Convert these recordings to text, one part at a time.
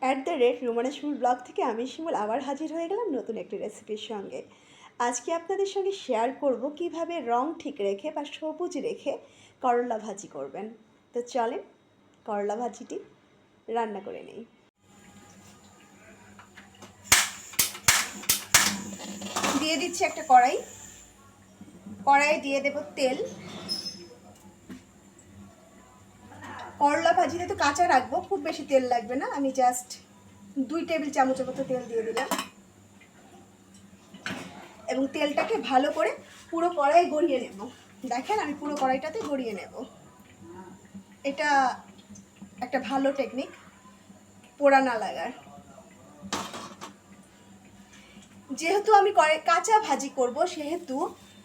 রোমানা শিমুল blog থেকে আমি শিমুল আবার হাজির হয়ে গেলাম নতুন একটি রেসিপির সঙ্গে। আজকে আপনাদের সঙ্গে শেয়ার করব কিভাবে রং ঠিক রেখে বা সবুজ রেখে করলা ভাজি করবেন। তো চলেন করলা ভাজিটি রান্না করে নিই। দিয়ে দিচ্ছি একটা কড়াই দিয়ে দেব তেল। করলা ভাজিতে তো কাঁচা রাখবো, খুব বেশি তেল লাগবে না, আমি জাস্ট 2 টেবিল চামচের মতো তেল দিয়ে দিলাম এবং তেলটাকে ভালো করে পুরো কড়াই গড়িয়ে নেব। দেখেন আমি পুরো কড়াইটাতে গড়িয়ে নেব। এটা একটা ভালো টেকনিক পোড়া না লাগার। যেহেতু আমি কাঁচা ভাজি করব সেহেতু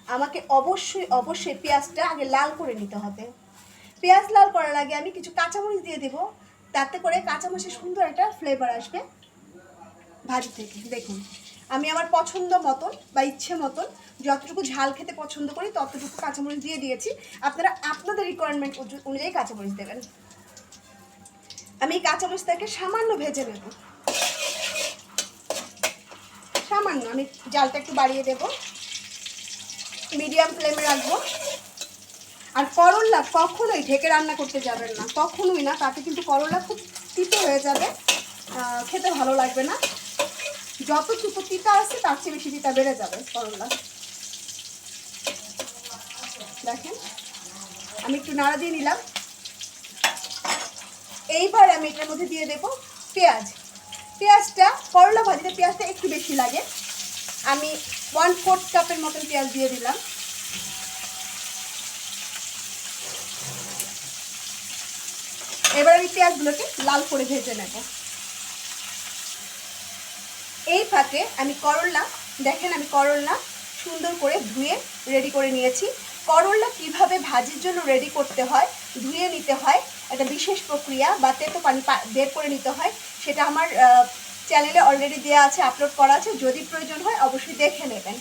আমাকে অবশ্যই পেঁয়াজটা আগে লাল করে নিতে হবে। পেঁয়াজ লাল করার আগে আমি কিছু কাঁচামরিচ দিয়ে দেব, তাতে করে কাঁচামরিচের সুন্দর একটা ফ্লেভার আসবে ভাজি থেকে। দেখুন আমি আমার পছন্দ মতন বা ইচ্ছে মতন যতটুকু ঝাল খেতে পছন্দ করি ততটুকু কাঁচামরিচ দিয়ে দিয়েছি। আপনারা আপনাদের রিকোয়ারমেন্ট অনুযায়ী কাঁচামরিচ দেবেন। আমি কাঁচামরিচটাকে সামান্য ভেজে নেব, সামান্য। আমি জালটা একটু বাড়িয়ে দেব, মিডিয়াম ফ্লেমে রাখবো। আর করলা কখনোই ঢেকে রান্না করতে যাবেন না, কখনোই না, তাতে কিন্তু করলা খুব তিতো হয়ে যাবে, খেতে ভালো লাগবে না। যতটুকু তিতা আছে তার চেয়ে বেশি তিতা বেড়ে যাবে করলা। দেখেন আমি একটু নাড়া দিয়ে নিলাম। এইবার আমি এটার মধ্যে দিয়ে দেব পেঁয়াজটা। করলা ভাজিতে পেঁয়াজটা একটু বেশি লাগে, আমি 1/4 কাপের মতন পেঁয়াজ দিয়ে দিলাম। এবার আমি পেঁয়াজগুলোকে লাল করে ভেজে নেব। এই ফাঁকে আমি দেখেন আমি করলা সুন্দর করে ধুয়ে রেডি করে নিয়েছি। করলা কিভাবে ভাজির জন্য রেডি করতে হয়, ধুয়ে নিতে হয়, একটা বিশেষ প্রক্রিয়া বা তেতো পানি বের করে নিতে হয়, সেটা আমার চ্যানেলে অলরেডি দেওয়া আছে, আপলোড করা আছে। যদি প্রয়োজন হয় অবশ্যই দেখে নেবেন।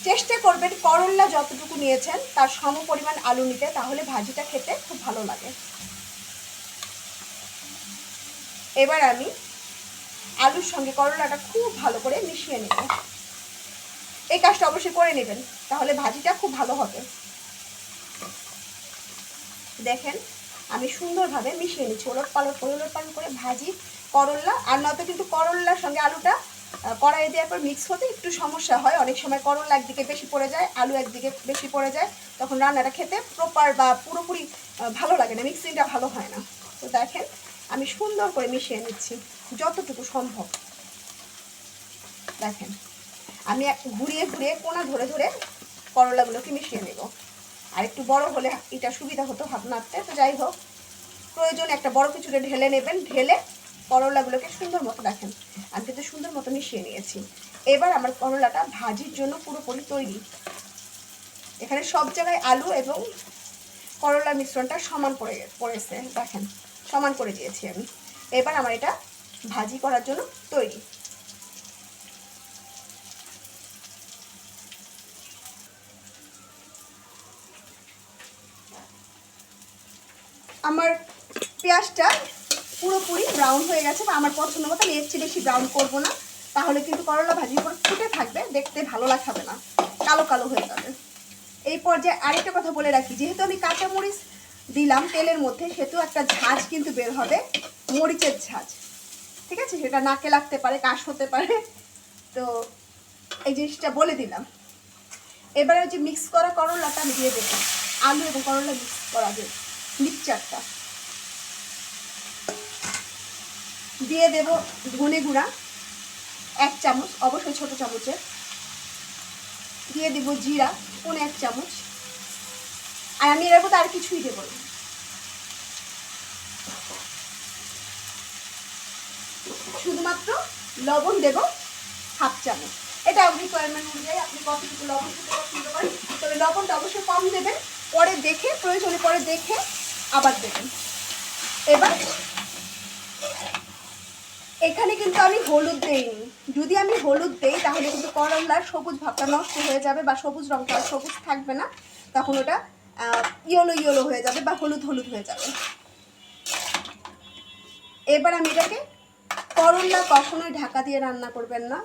চেষ্টা করবেন করলা যতটুকু নিয়েছেন তার সম পরিমাণ আলু নিতে, তাহলে ভাজিটা খেতে খুব ভালো লাগে। এবার আমি আলুর সঙ্গে করলাটা খুব ভালো করে মিশিয়ে নেব। এই কাজটা অবশ্যই করে নেবেন, তাহলে ভাজিটা খুব ভালো হবে। দেখেন আমি সুন্দরভাবে মিশিয়ে নিচ্ছি, ওলট পালট করে ভাজি করলা। আর নয়তো কিন্তু করলার সঙ্গে আলুটা কড়াইয়ে দেওয়ার পর মিক্স হতে একটু সমস্যা হয়। অনেক সময় করলা একদিকে বেশি পড়ে যায়, আলু একদিকে বেশি পড়ে যায়, তখন রান্নাটা খেতে প্রপার বা পুরোপুরি ভালো লাগে না, মিক্সিংটা ভালো হয় না। তো দেখেন আমি সুন্দর করে মিশিয়ে নিচ্ছি যতটুকু সম্ভব। দেখেন আমি ঘুরিয়ে কোনা ধরে করলাগুলোকে মিশিয়ে নেব। আর একটু বড় হলে এটা সুবিধা হতো হাত নাড়তে। তো যাই হোক, প্রয়োজন একটা বড় কিছুটা ঢেলে নেবেন, ঢেলে করলাগুলোকে সুন্দর মতো, দেখেন আমি কিন্তু সুন্দর মতো মিশিয়ে নিয়েছি। এবার আমার করলাটা ভাজির জন্য পুরোপুরি তৈরি। এখানে সব জায়গায় আলু এবং করলার মিশ্রণটা সমান পড়েছে, দেখেন সমান করে দিয়েছি আমি। এবার আমার এটা ভাজি করার জন্য তৈরি। আমার পেঁয়াজটা পুরোপুরি ব্রাউন হয়ে গেছে, বা আমার পছন্দ মতো। আমি এর চেয়ে বেশি ব্রাউন করবো না, তাহলে কিন্তু করলা ভাজির পর ফুটে থাকবে, দেখতে ভালো লাগাবে না, কালো কালো হয়ে যাবে। এই পর্যায়ে আরেকটা কথা বলে রাখি, যেহেতু আমি কাঁচামরিচ দিলাম তেলের মধ্যে, সেহেতু একটা ঝাঁজ কিন্তু বের হবে, মরিচের ঝাঁজ। ঠিক আছে, সেটা নাকে লাগতে পারে, কাশ হতে পারে, তো এই জিনিসটা বলে দিলাম। এবারে যে মিক্স করা করলাটা আমি দিয়ে দেবো, আলু এবং করলা মিক্স করা যে মিক্সচারটা দিয়ে দেব। ধনে গুঁড়া 1 চামচ, অবশ্যই ছোট চামচের। দিয়ে দেব জিরা 1 চামচ। আর আমি এর মধ্যে আর কিছুই দেবো না, শুধুমাত্র লবণ দেব 1/2 চামচ। এটা রিকোয়ারমেন্ট অনুযায়ী আপনি কতটুকু লবণ খেতে পছন্দ করেন, তবে লবণটা অবশ্যই কম দেবেন, পরে দেখে প্রয়োজনে পরে দেখে আবার দেবেন। এবার এখানে কিন্তু আমি হলুদ দেইনি। যদি আমি হলুদ দেই তাহলে কিন্তু করলার সবুজ ভাবটা নষ্ট হয়ে যাবে, বা সবুজ রঙটা সবুজ থাকবে না, তখন ওটা ইয়েলো হয়ে যাবে বা হলুদ হয়ে যাবে। এবার আমি এটাকে, করলা কখনোই ঢাকা দিয়ে রান্না করবেন না,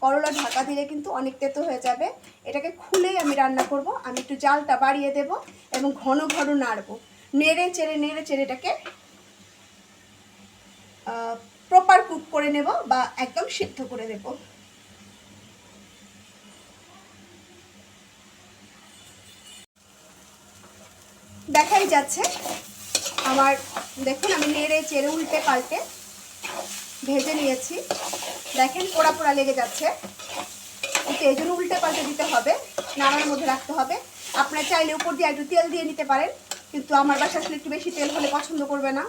করলা ঢাকা দিলে কিন্তু অনেক তেতো হয়ে যাবে। এটাকে খুলেই আমি রান্না করব। আমি একটু জালটা বাড়িয়ে দেব এবং ঘন ঘন নাড়বো, নেড়ে চেড়ে এটাকে প্রপার কুক করে নেব বা একদম সিদ্ধ করে নেব। দেখাই যাচ্ছে আমার, দেখুন আমি নেড়ে চেড়ে উল্টে পাল্টে ভেজে নিয়েছি। দেখেন পোড়া পোড়া লেগে যাচ্ছে, কিন্তু এই জন্য উল্টে পাল্টে দিতে হবে, নাড়ার মধ্যে রাখতে হবে। আপনারা চাইলে উপর দিয়ে একটু তেল দিয়ে নিতে পারেন, কিন্তু আমার বাসা আসলে একটু বেশি তেল হলে পছন্দ করবে না,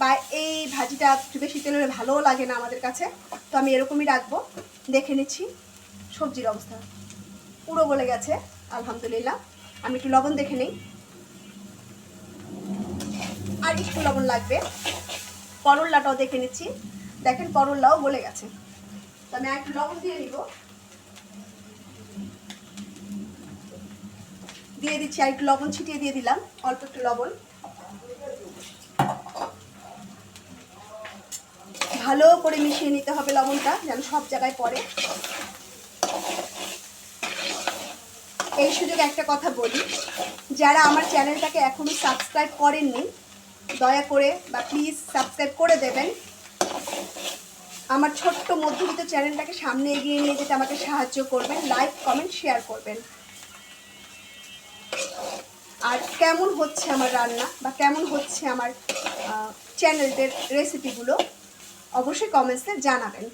বা এই ভাজিটা একটু বেশি তেল হলে ভালোও লাগে না আমাদের কাছে। তো আমি এরকমই রাখবো। দেখে নিচ্ছি সবজির অবস্থা, পুরো গলে গেছে আলহামদুলিল্লাহ। আমি একটু লবণ দেখে নিই, আর একটু লবণ লাগবে। করল্লাটাও দেখে নিচ্ছি, দেখেন করল্লাও গলে গেছে। তো আমি একটু লবণ দিয়ে নিব, দিয়ে দিচ্ছি আর একটু লবণ ছিটিয়ে দিয়ে দিলাম, অল্প একটু লবণ। ভালো করে মিশিয়ে নিতে হবে লবণটা, যেন সব জায়গায় পড়ে। এই সুযোগে একটা কথা বলি, যারা আমার চ্যানেলটাকে এখনো সাবস্ক্রাইব করেননি দয়া করে বা প্লিজ সাবস্ক্রাইব করে দেবেন। আমার ছোট্ট মধ্যবিত্ত চ্যানেলটাকে সামনে এগিয়ে নিয়ে যেতে আমাকে সাহায্য করবেন, লাইক কমেন্ট শেয়ার করবেন। আর কেমন হচ্ছে আমার রান্না বা কেমন হচ্ছে আমার চ্যানেলটির রেসিপিগুলো অবশ্যই কমেন্টসে জানাবেন।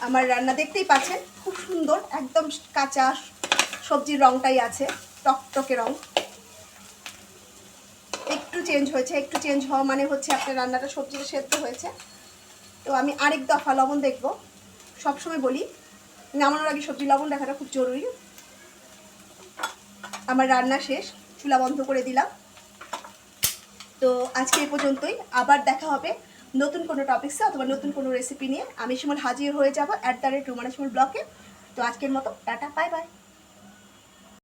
আমার রান্না দেখতেই পাচ্ছেন খুব সুন্দর, একদম কাঁচা সবজির রংটাই আছে, টকটকে রং। একটু চেঞ্জ হয়েছে, একটু চেঞ্জ হওয়া মানে হচ্ছে আপনার রান্নাটা সবজিটা সেদ্ধ হয়েছে। তো আমি আরেক দফা লবণ দেখব। সবসময় বলি নামানোর আগে সবজি লবণ দেখাটা খুব জরুরি। আমার রান্না শেষ, চুলা বন্ধ করে দিলাম। তো আজকে এই পর্যন্তই, আবার দেখা হবে নতুন কোনো টপিক্সে অথবা নতুন কোনো রেসিপি নিয়ে। আমি শিমুল হাজির হয়ে যাব @রুমানা শিমুল ব্লগে। তো আজকের মতো টাটা, বাই বাই।